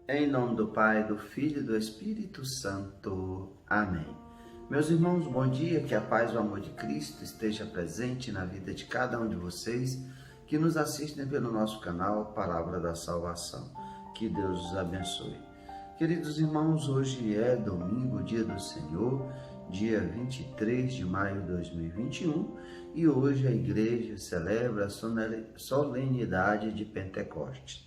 Em nome do Pai, do Filho e do Espírito Santo. Amém. Meus irmãos, bom dia, que a paz e o amor de Cristo esteja presente na vida de cada um de vocês que nos assistem pelo nosso canal Palavra da Salvação. Que Deus os abençoe. Queridos irmãos, hoje é domingo, dia do Senhor, dia 23 de maio de 2021, e hoje a igreja celebra a solenidade de Pentecostes.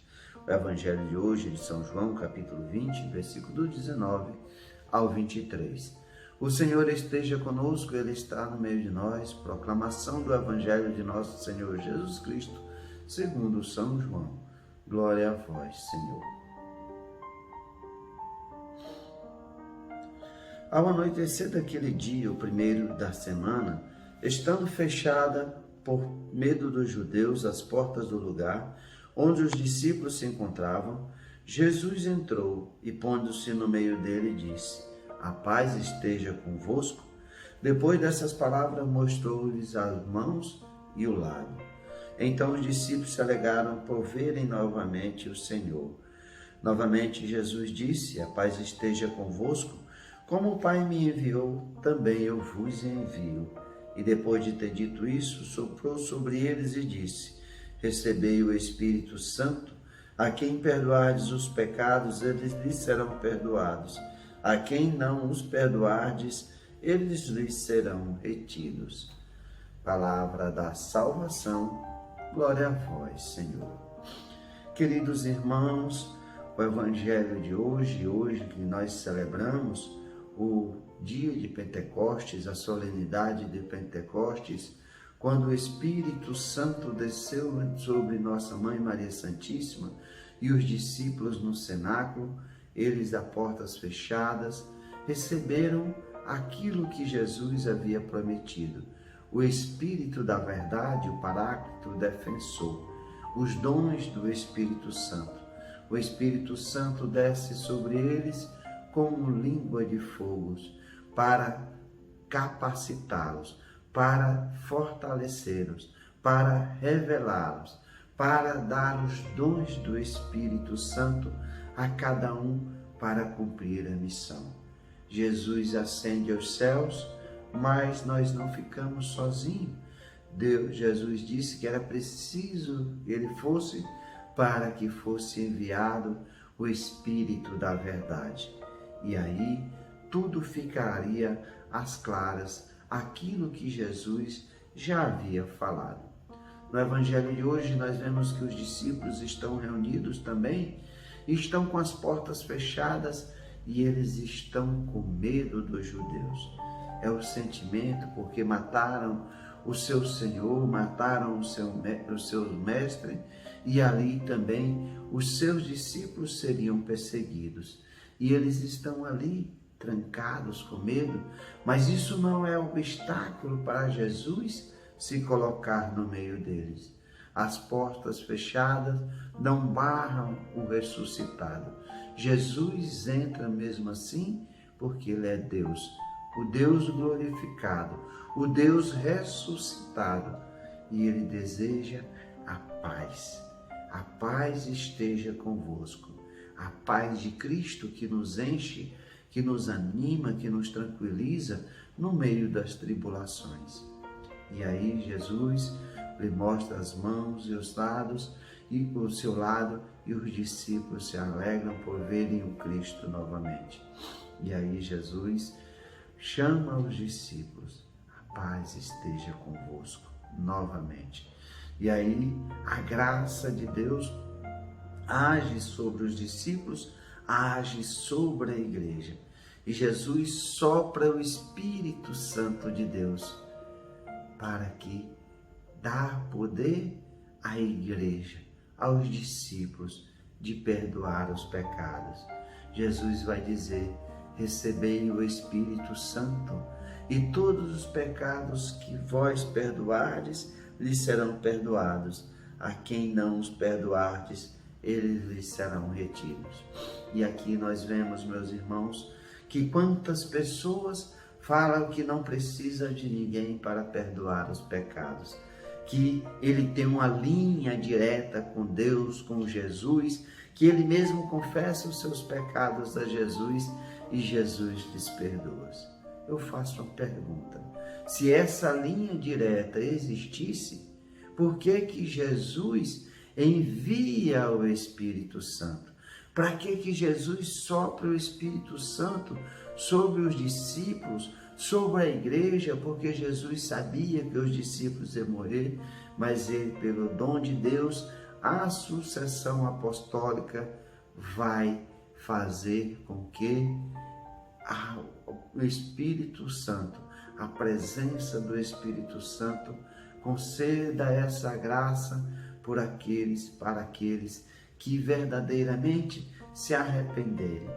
O evangelho de hoje é de São João, capítulo 20, versículo 19 ao 23. O Senhor esteja conosco, Ele está no meio de nós. Proclamação do evangelho de nosso Senhor Jesus Cristo, segundo São João. Glória a vós, Senhor. Ao anoitecer daquele dia, o primeiro da semana, estando fechada por medo dos judeus as portas do lugar onde os discípulos se encontravam, Jesus entrou e, pondo-se no meio dele, disse: A paz esteja convosco. Depois dessas palavras, mostrou-lhes as mãos e o lado. Então os discípulos se alegraram por verem novamente o Senhor. Novamente Jesus disse: A paz esteja convosco. Como o Pai me enviou, também eu vos envio. E depois de ter dito isso, soprou sobre eles e disse: Recebei o Espírito Santo. A quem perdoardes os pecados, eles lhes serão perdoados. A quem não os perdoardes, eles lhes serão retidos. Palavra da salvação. Glória a vós, Senhor. Queridos irmãos, o evangelho de hoje que nós celebramos, o dia de Pentecostes, a solenidade de Pentecostes, quando o Espírito Santo desceu sobre nossa Mãe Maria Santíssima e os discípulos no cenáculo, eles a portas fechadas, receberam aquilo que Jesus havia prometido, o Espírito da verdade, o Paráclito, o defensor, os dons do Espírito Santo. O Espírito Santo desce sobre eles como língua de fogo para capacitá-los, para fortalecê-los, para revelá-los, para dar os dons do Espírito Santo a cada um para cumprir a missão. Jesus ascende aos céus, mas nós não ficamos sozinhos. Jesus disse que era preciso que ele fosse para que fosse enviado o Espírito da verdade. E aí tudo ficaria às claras, aquilo que Jesus já havia falado. No evangelho de hoje nós vemos que os discípulos estão reunidos também, estão com as portas fechadas e eles estão com medo dos judeus. É o sentimento porque mataram o seu Senhor, mataram o seu mestre, e ali também os seus discípulos seriam perseguidos. E eles estão ali trancados com medo, mas isso não é obstáculo para Jesus se colocar no meio deles. As portas fechadas não barram o ressuscitado. Jesus entra mesmo assim porque ele é Deus, o Deus glorificado, o Deus ressuscitado, e ele deseja a paz. A paz esteja convosco. A paz de Cristo que nos enche, que nos anima, que nos tranquiliza no meio das tribulações. E aí Jesus lhe mostra as mãos e os lados, e o seu lado, e os discípulos se alegram por verem o Cristo novamente. E aí Jesus chama os discípulos: a paz esteja convosco novamente. E aí a graça de Deus age sobre os discípulos, age sobre a igreja. E Jesus sopra o Espírito Santo de Deus para que dá poder à igreja, aos discípulos, de perdoar os pecados. Jesus vai dizer: recebei o Espírito Santo, e todos os pecados que vós perdoardes, lhes serão perdoados. A quem não os perdoardes, eles lhes serão retidos. E aqui nós vemos, meus irmãos, que quantas pessoas falam que não precisa de ninguém para perdoar os pecados, que ele tem uma linha direta com Deus, com Jesus, que ele mesmo confessa os seus pecados a Jesus e Jesus lhes perdoa. Eu faço uma pergunta: se essa linha direta existisse, por que que Jesus envia o Espírito Santo? Para que Jesus sopra o Espírito Santo sobre os discípulos, sobre a igreja? Porque Jesus sabia que os discípulos iam morrer, mas ele, pelo dom de Deus, a sucessão apostólica vai fazer com que o Espírito Santo, a presença do Espírito Santo, conceda essa graça para aqueles que verdadeiramente se arrependerem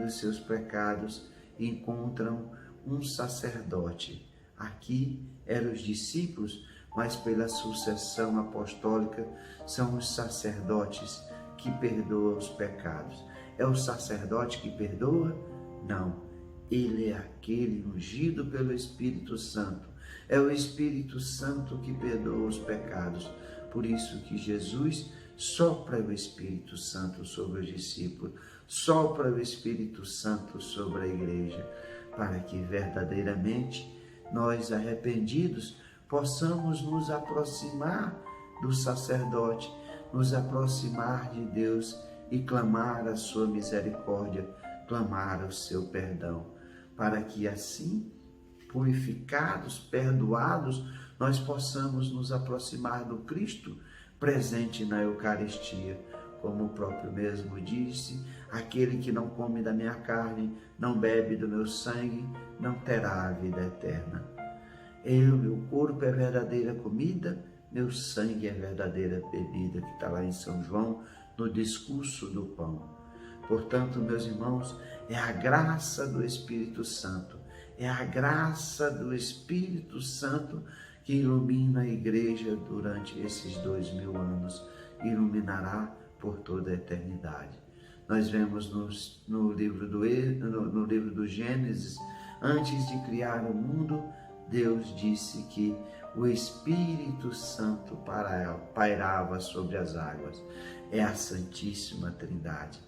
dos seus pecados e encontram um sacerdote. Aqui eram os discípulos, mas pela sucessão apostólica são os sacerdotes que perdoam os pecados. É o sacerdote que perdoa? Não. Ele é aquele ungido pelo Espírito Santo. É o Espírito Santo que perdoa os pecados. Por isso que Jesus sopra o Espírito Santo sobre os discípulos, sopra o Espírito Santo sobre a igreja, para que verdadeiramente nós, arrependidos, possamos nos aproximar do sacerdote, nos aproximar de Deus e clamar a sua misericórdia, clamar o seu perdão, para que assim, purificados, perdoados, nós possamos nos aproximar do Cristo presente na Eucaristia. Como o próprio mesmo disse: aquele que não come da minha carne, não bebe do meu sangue, não terá a vida eterna. Meu corpo é verdadeira comida, meu sangue é verdadeira bebida, que está lá em São João, no discurso do pão. Portanto, meus irmãos, é a graça do Espírito Santo, é a graça do Espírito Santo que ilumina a igreja durante esses 2000 anos, iluminará por toda a eternidade. Nós vemos no livro do Gênesis, antes de criar o mundo, Deus disse que o Espírito Santo pairava sobre as águas. É a Santíssima Trindade,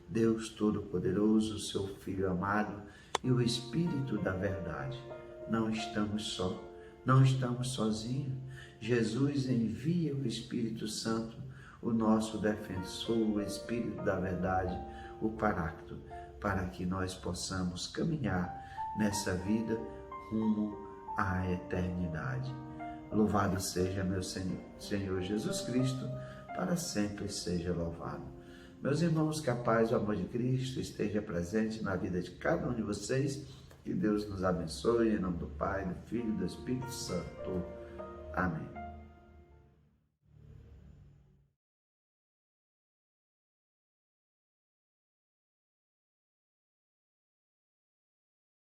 Deus Todo-Poderoso, seu Filho amado e o Espírito da verdade. Não estamos só, não estamos sozinhos. Jesus envia o Espírito Santo, o nosso defensor, o Espírito da verdade, o Paráclito, para que nós possamos caminhar nessa vida rumo à eternidade. Louvado seja meu Senhor Jesus Cristo, para sempre seja louvado. Meus irmãos, que a paz e o amor de Cristo esteja presente na vida de cada um de vocês. Que Deus nos abençoe, em nome do Pai, do Filho e do Espírito Santo. Amém.